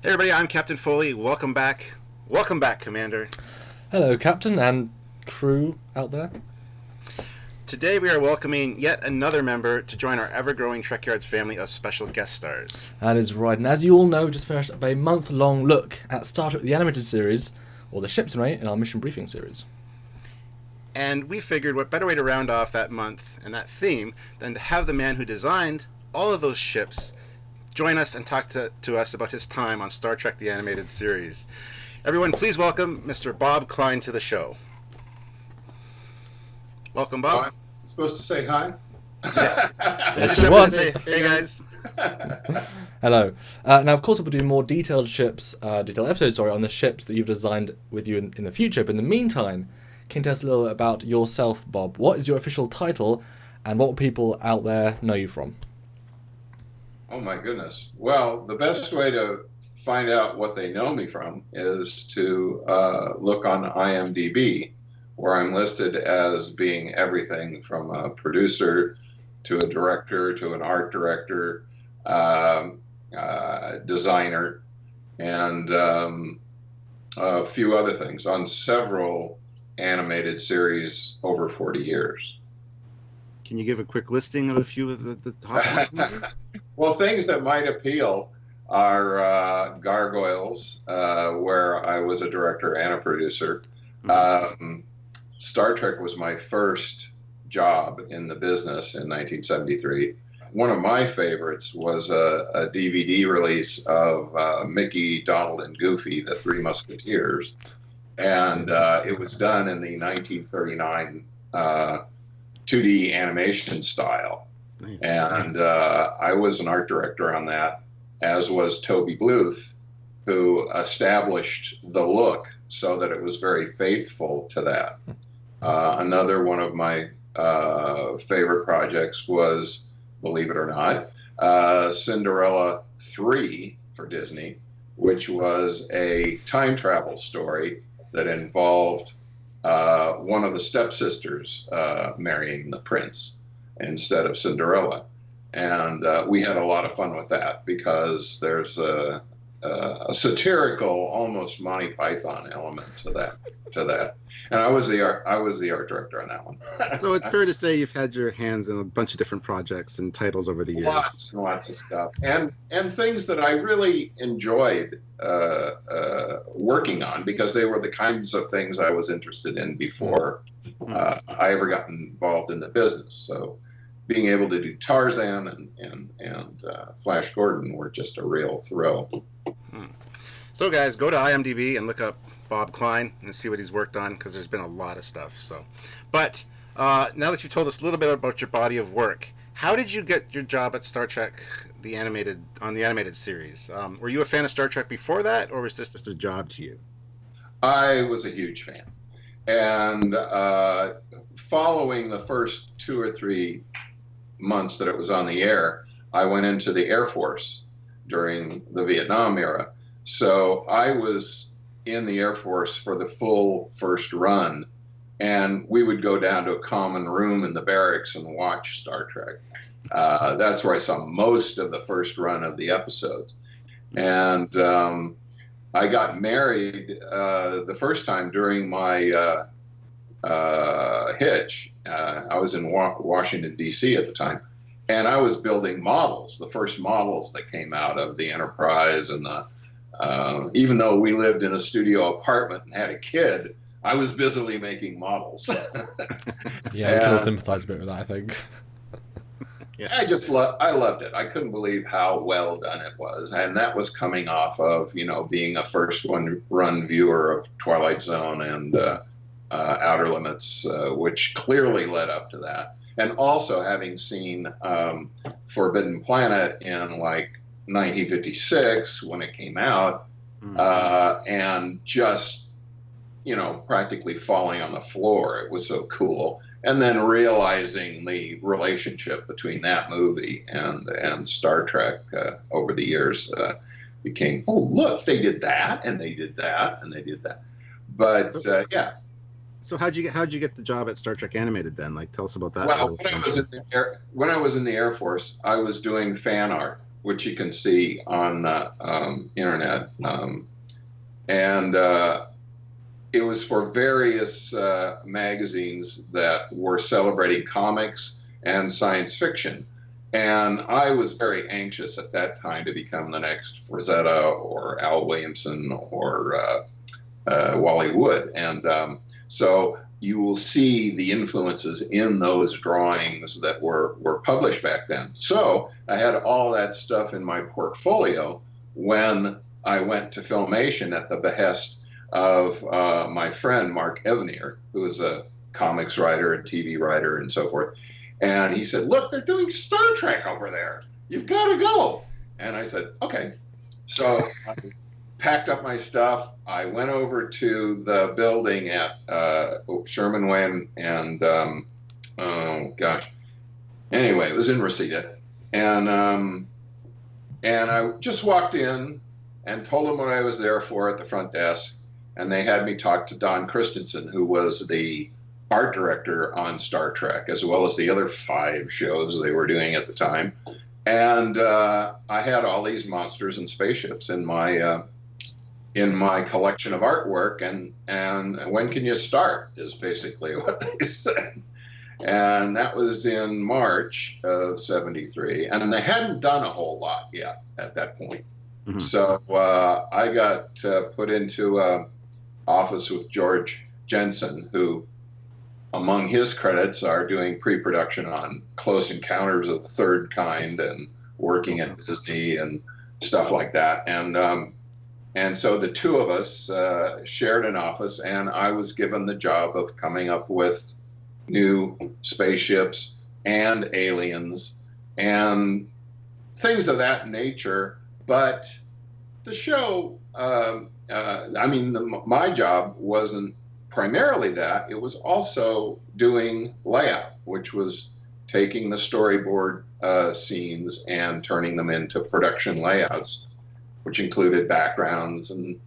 Hey everybody, I'm Captain Foley. Welcome back. Welcome back, Commander. Hello, Captain and crew out there. Today we are welcoming yet another member to join our ever-growing Trekyards family of special guest stars. That is right, and as you all know, just finished up a month-long look at Star Trek the Animated Series, or the Ship's Array in our Mission Briefing series. And we figured what better way to round off that month and that theme than to have the man who designed all of those ships join us and talk to us about his time on Star Trek the Animated Series. Everyone, please welcome Mr. Bob Kline to the show. Welcome, Bob. I'm supposed to say hi? Yeah. Yes, Just you wanted was. to say, hey guys. Hello. Now, of course, we'll do more detailed episodes, on the ships that you've designed with you in the future. But in the meantime, can you tell us a little bit about yourself, Bob? What is your official title, and what will people out there know you from? Oh my goodness. Well, the best way to find out what they know me from is to look on IMDb, where I'm listed as being everything from a producer to a director to an art director, designer, and a few other things on several animated series over 40 years. Can you give a quick listing of a few of the top ones? Well, things that might appeal are Gargoyles, where I was a director and a producer. Star Trek was my first job in the business in 1973. One of my favorites was a DVD release of Mickey, Donald, and Goofy, the Three Musketeers. And it was done in the 1939 2D animation style. Nice. And I was an art director on that, as was Toby Bluth, who established the look so that it was very faithful to that. Another one of my favorite projects was, believe it or not, Cinderella 3 for Disney, which was a time travel story that involved one of the stepsisters marrying the prince instead of Cinderella. And we had a lot of fun with that because there's a satirical, almost Monty Python element to that. And I was the art director on that one. So it's fair to say you've had your hands in a bunch of different projects and titles over the years. Lots and lots of stuff, and things that I really enjoyed working on because they were the kinds of things I was interested in before I ever got involved in the business. So being able to do Tarzan and Flash Gordon were just a real thrill. So guys, go to IMDb and look up Bob Kline and see what he's worked on, because there's been a lot of stuff. So, but now that you've told us a little bit about your body of work, how did you get your job at Star Trek the animated series? Were you a fan of Star Trek before that, or was this Just a job to you. I was a huge fan, and following the first 2 or 3 months that it was on the air, I went into the Air Force during the Vietnam era. So I was in the Air Force for the full first run, and we would go down to a common room in the barracks and watch Star Trek. That's where I saw most of the first run of the episodes. And I got married the first time during my hitch. I was in Washington, D.C. at the time, and I was building models, the first models that came out of the Enterprise. And even though we lived in a studio apartment and had a kid, I was busily making models. Yeah, we can all sympathise a bit with that, I think. Yeah. I loved it. I couldn't believe how well done it was. And that was coming off of, being a first run viewer of Twilight Zone and Outer Limits, which clearly led up to that. And also having seen Forbidden Planet in 1956 when it came out, and just, practically falling on the floor. It was so cool. And then realizing the relationship between that movie and Star Trek over the years became, oh, look, they did that, and they did that, and they did that. But yeah. So how'd you get the job at Star Trek Animated then? Tell us about that. Well, when I was in the Air Force, I was doing fan art which you can see on the internet. And it was for various magazines that were celebrating comics and science fiction. And I was very anxious at that time to become the next Frazetta or Al Williamson or Wally Wood. And so you will see the influences in those drawings that were published back then. So I had all that stuff in my portfolio when I went to Filmation at the behest of my friend Mark Evanier, who is a comics writer and TV writer and so forth. And he said, look, they're doing Star Trek over there. You've got to go. And I said, okay. So I packed up my stuff. I went over to the building at Sherman Way and oh gosh. Anyway, it was in Reseda. And I just walked in and told them what I was there for at the front desk. And they had me talk to Don Christensen, who was the art director on Star Trek, as well as the other 5 shows they were doing at the time. And I had all these monsters and spaceships in my collection of artwork. And when can you start is basically what they said. And that was in March of '73. And they hadn't done a whole lot yet at that point. Mm-hmm. So I got put into an office with George Jensen, who among his credits are doing pre-production on Close Encounters of the Third Kind and working at Disney and stuff like that. And so the two of us shared an office, and I was given the job of coming up with new spaceships and aliens and things of that nature. But the show, my job wasn't primarily that. It was also doing layout, which was taking the storyboard scenes and turning them into production layouts, which included backgrounds and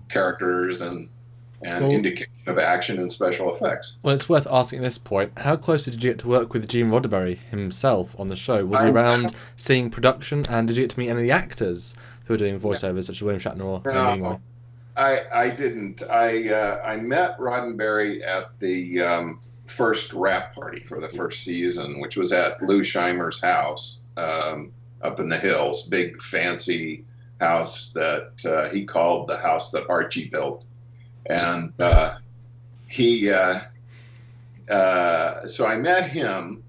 characters and indication of action and special effects. Well, it's worth asking at this point, how closely did you get to work with Gene Roddenberry himself on the show? Was he around seeing production, and did you get to meet any of the actors who were doing voiceovers, such as William Shatner or Hemingway? I didn't. I met Roddenberry at the first wrap party for the first season, which was at Lou Scheimer's house up in the hills, big fancy house that he called the house that Archie built. And so I met him.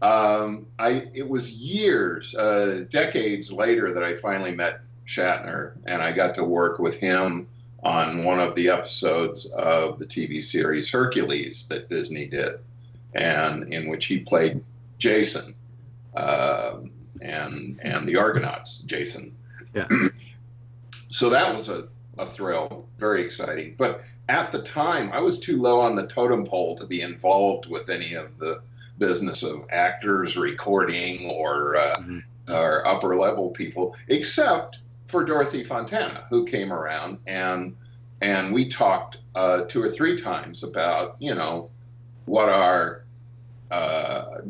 It was years, decades later that I finally met Shatner, and I got to work with him on one of the episodes of the TV series Hercules that Disney did, and in which he played Jason and the Argonauts, Jason. Yeah. So that was a thrill, very exciting. But at the time, I was too low on the totem pole to be involved with any of the business of actors, recording, or upper level people, except for Dorothy Fontana, who came around and we talked 2 or 3 times about, what our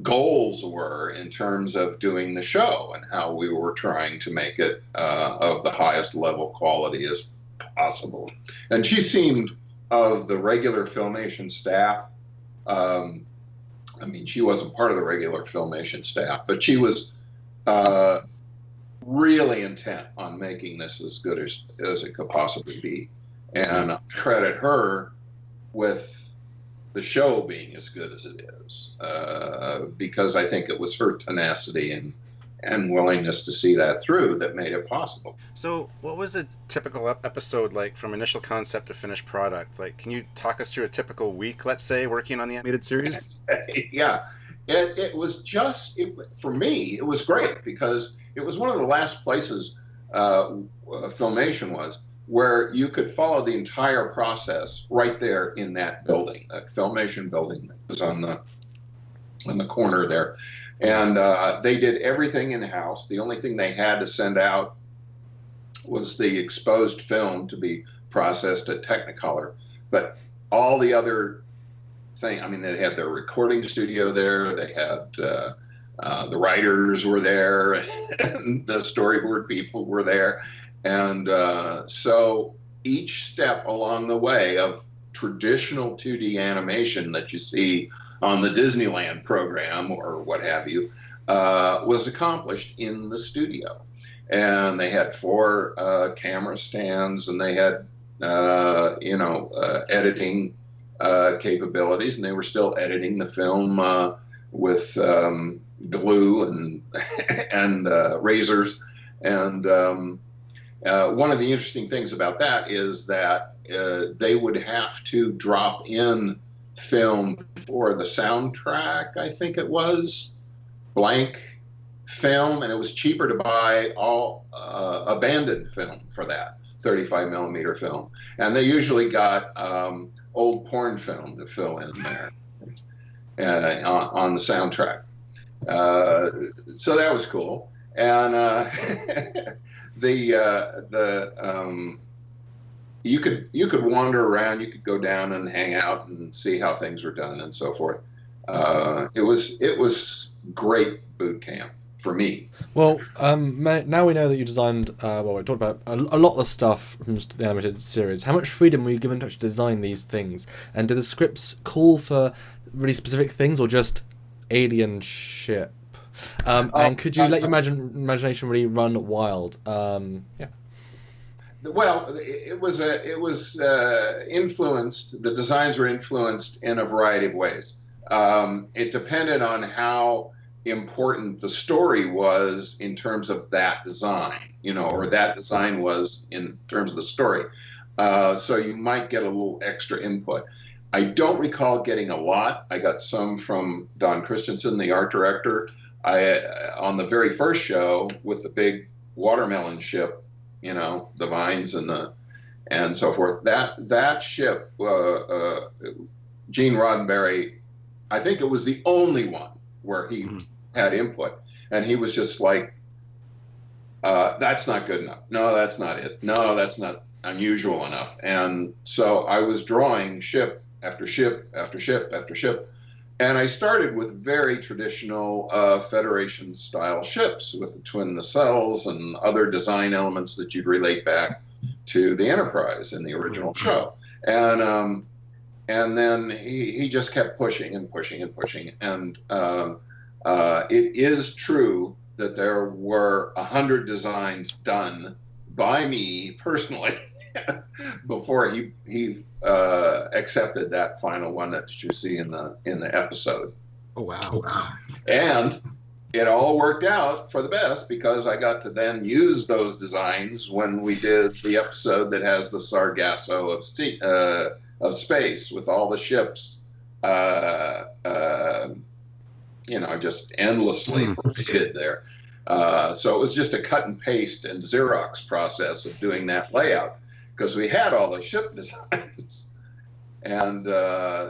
goals were in terms of doing the show and how we were trying to make it of the highest level quality as possible. And she seemed, of the regular Filmation staff, she wasn't part of the regular Filmation staff, but she was really intent on making this as good as it could possibly be. And I credit her with the show being as good as it is, because I think it was her tenacity and willingness to see that through that made it possible. So what was a typical episode like from initial concept to finished product? Like, can you talk us through a typical week, let's say, working on the animated series? Yeah. It was just, for me, it was great because it was one of the last places Filmation was where you could follow the entire process right there in that building, that Filmation building that was on the corner there. And they did everything in-house. The only thing they had to send out was the exposed film to be processed at Technicolor. But all the other thing, they had their recording studio there. They had The writers were there, and the storyboard people were there. And so each step along the way of traditional 2D animation that you see on the Disneyland program or what have you was accomplished in the studio. And they had 4 camera stands, and they had, editing capabilities, and they were still editing the film with glue and razors. And one of the interesting things about that is that they would have to drop in film for the soundtrack, I think it was, blank film, and it was cheaper to buy all abandoned film for that, 35 millimeter film. And they usually got old porn film to fill in there on the soundtrack. So that was cool. And you could wander around, you could go down and hang out and see how things were done and so forth. It was great boot camp for me. Well, now we know that you designed, we talked about a lot of the stuff from the animated series. How much freedom were you given to actually design these things? And did the scripts call for really specific things, or just alien ship? And could you let your imagination really run wild? Yeah. Well, it was influenced. The designs were influenced in a variety of ways. It depended on how important the story was in terms of that design, or that design was in terms of the story. So you might get a little extra input. I don't recall getting a lot. I got some from Don Christensen, the art director. On the very first show with the big watermelon ship, the vines and so forth. That ship, Gene Roddenberry, I think it was the only one where he had input, and he was just like, "That's not good enough. No, that's not it. No, that's not unusual enough." And so I was drawing ship after ship after ship after ship. And I started with very traditional Federation-style ships with the twin nacelles and other design elements that you'd relate back to the Enterprise in the original show. And then he just kept pushing and pushing and pushing. And it is true that there were 100 designs done by me personally before he accepted that final one that you see in the episode. Oh wow. And it all worked out for the best, because I got to then use those designs when we did the episode that has the Sargasso of space, with all the ships just endlessly paraded there. So it was just a cut and paste and Xerox process of doing that layout, because we had all the ship designs. And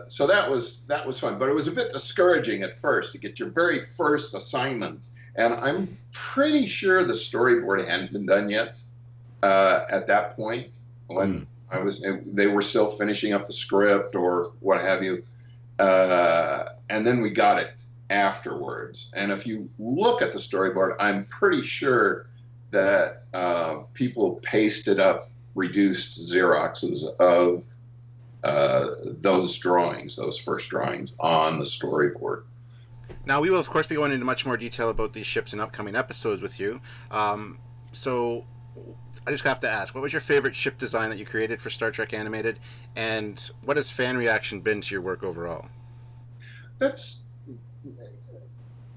so that was fun, but it was a bit discouraging at first to get your very first assignment. And I'm pretty sure the storyboard hadn't been done yet at that point when they were still finishing up the script or what have you. And then we got it afterwards. And if you look at the storyboard, I'm pretty sure that people pasted up reduced Xeroxes of those drawings, those first drawings, on the storyboard. Now, we will, of course, be going into much more detail about these ships in upcoming episodes with you. So I just have to ask, what was your favorite ship design that you created for Star Trek Animated, and what has fan reaction been to your work overall? That's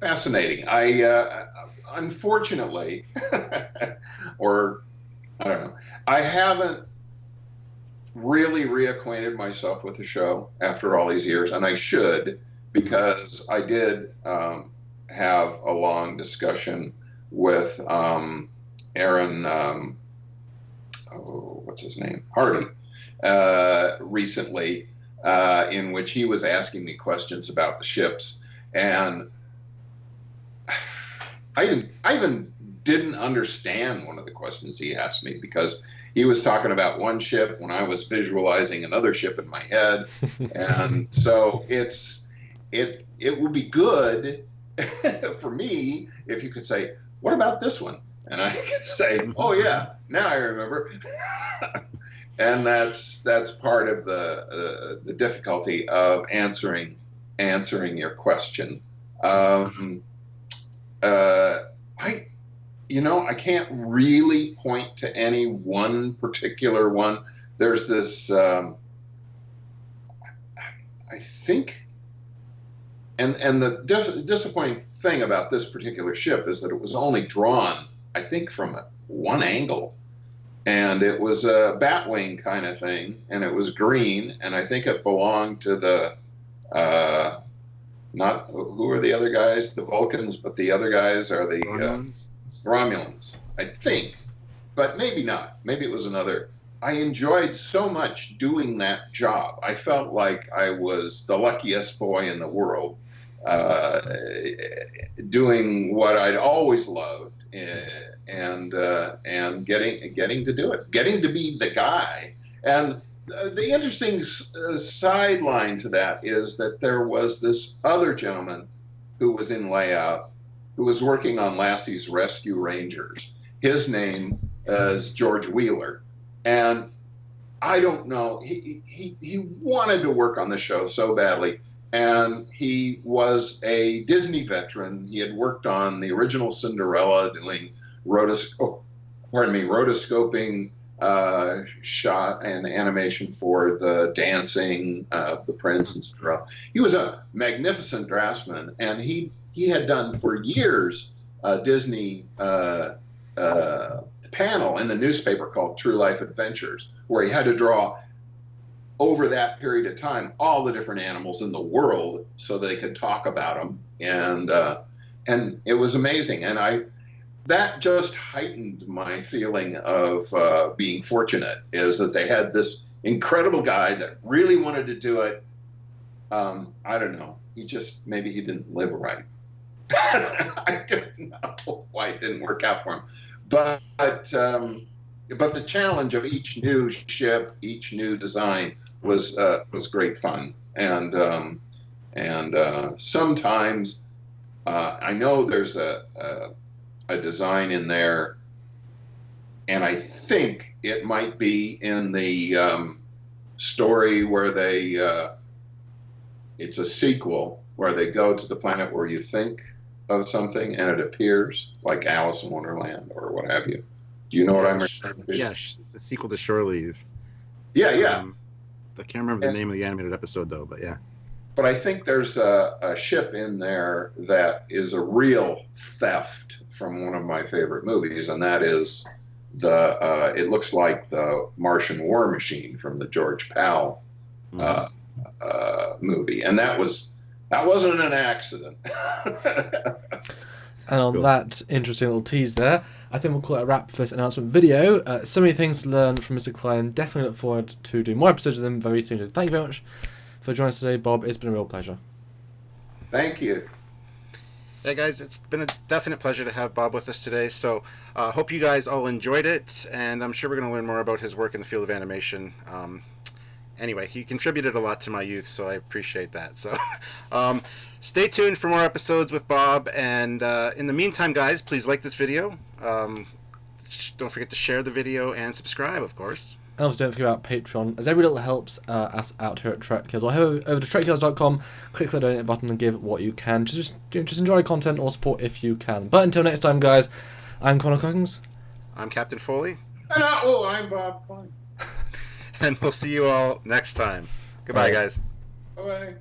fascinating. I unfortunately, or I don't know, I haven't really reacquainted myself with the show after all these years, and I should, because I did have a long discussion with Aaron, what's his name, Hardy, recently, in which he was asking me questions about the ships, and I even didn't understand one of the questions he asked me, because he was talking about one ship when I was visualizing another ship in my head. And so it would be good for me, if you could say, what about this one? And I could say, oh yeah, now I remember. And that's part of the difficulty of answering your question. I can't really point to any one particular one. There's this, I think, and the disappointing thing about this particular ship is that it was only drawn, I think, from one angle. And it was a batwing kind of thing, and it was green, and I think it belonged to the, not, who are the other guys? The Vulcans, but the other guys are the Romulans, I think, but maybe not. Maybe it was another. I enjoyed so much doing that job. I felt like I was the luckiest boy in the world, doing what I'd always loved, and getting to do it, getting to be the guy. And the interesting sideline to that is that there was this other gentleman who was in layout, who was working on Lassie's Rescue Rangers. His name is George Wheeler, and I don't know, he wanted to work on the show so badly, and he was a Disney veteran. He had worked on the original Cinderella, doing rotoscoping shot and animation for the dancing of the Prince and Cinderella. He was a magnificent draftsman, and he had done for years a Disney panel in the newspaper called True Life Adventures, where he had to draw over that period of time all the different animals in the world so they could talk about them, and it was amazing. And that just heightened my feeling of being fortunate, is that they had this incredible guy that really wanted to do it. I don't know, maybe he didn't live right. I don't know why it didn't work out for him, but the challenge of each new ship, each new design was great fun, and sometimes I know there's a design in there, and I think it might be in the story where it's a sequel where they go to the planet where you think of something and it appears, like Alice in Wonderland or what have you. Do you know what I'm referring to? Yeah, the sequel to Shore Leave. Yeah. I can't remember the name of the animated episode though, but yeah. But I think there's a ship in there that is a real theft from one of my favorite movies, and that is it looks like the Martian War Machine from the George Powell movie, and that wasn't an accident. And on that interesting little tease there, I think we'll call it a wrap for this announcement video. So many things to learn from Mr. Kline. Definitely look forward to doing more episodes of them very soon. Thank you very much for joining us today, Bob. It's been a real pleasure. Thank you. Yeah, guys, it's been a definite pleasure to have Bob with us today. So hope you guys all enjoyed it, and I'm sure we're going to learn more about his work in the field of animation. Anyway, he contributed a lot to my youth, so I appreciate that. So stay tuned for more episodes with Bob, and in the meantime, guys, please like this video. Don't forget to share the video and subscribe, of course. And also don't forget about Patreon, as every little helps us out here at Trekyards. Well, head over to trekyards.com, click the donate button and give what you can. Just enjoy content or support if you can. But until next time, guys, I'm Connor Coggins. I'm Captain Foley. And I'm Bob Kline. And we'll see you all next time. Goodbye, guys. Bye-bye.